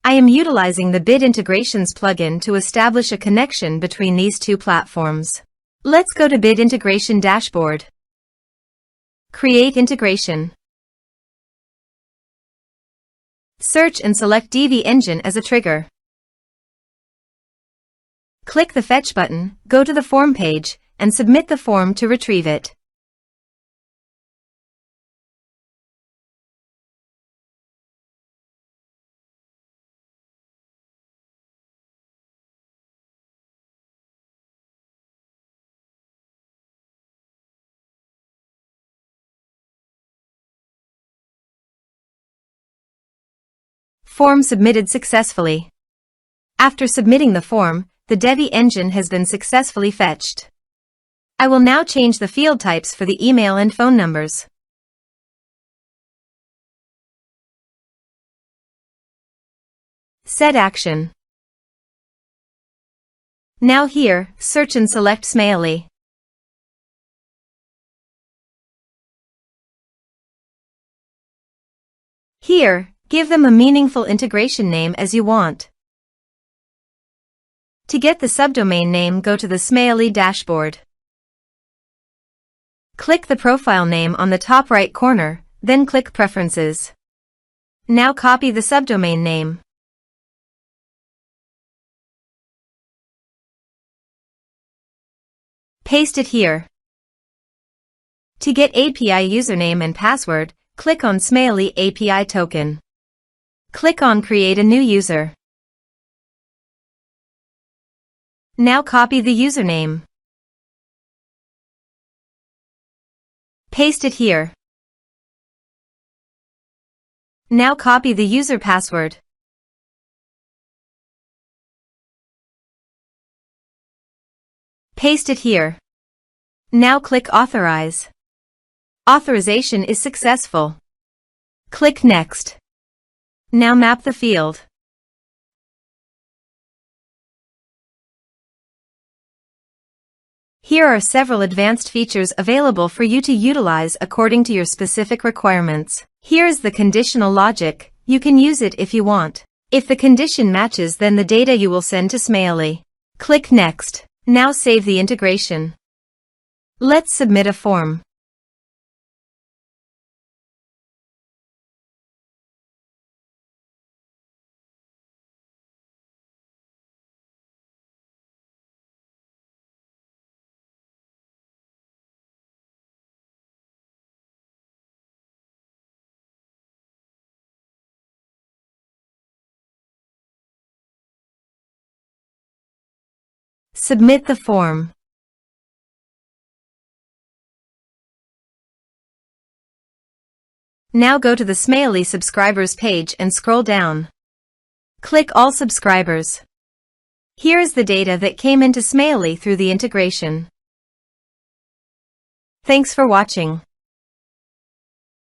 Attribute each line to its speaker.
Speaker 1: I am utilizing the Bid Integrations plugin to establish a connection between these two platforms. Let's go to Bid Integration Dashboard. Create integration. Search and select Divi Engine as a trigger. Click the Fetch button, go to the form page, and submit the form to retrieve it. Form submitted successfully. After submitting the form, the Divi engine has been successfully fetched. I will now change the field types for the email and phone numbers. Set action. Now here, search and select Smaily. Here, give them a meaningful integration name as you want. To get the subdomain name, go to the Smaily dashboard. Click the profile name on the top right corner, then click Preferences. Now copy the subdomain name. Paste it here. To get API username and password, click on Smaily API token. Click on Create a new user. Now copy the username. Paste it here. Now copy the user password. Paste it here. Now click Authorize. Authorization is successful. Click Next. Now map the field. Here are several advanced features available for you to utilize according to your specific requirements. Here is the conditional logic. You can use it if you want. If the condition matches, then the data you will send to Smaily. Click Next. Now save the integration. Let's submit a form. Submit the form. Now go to the Smaily subscribers page and scroll down. Click All subscribers. Here is the data that came into Smaily through the integration. Thanks for watching.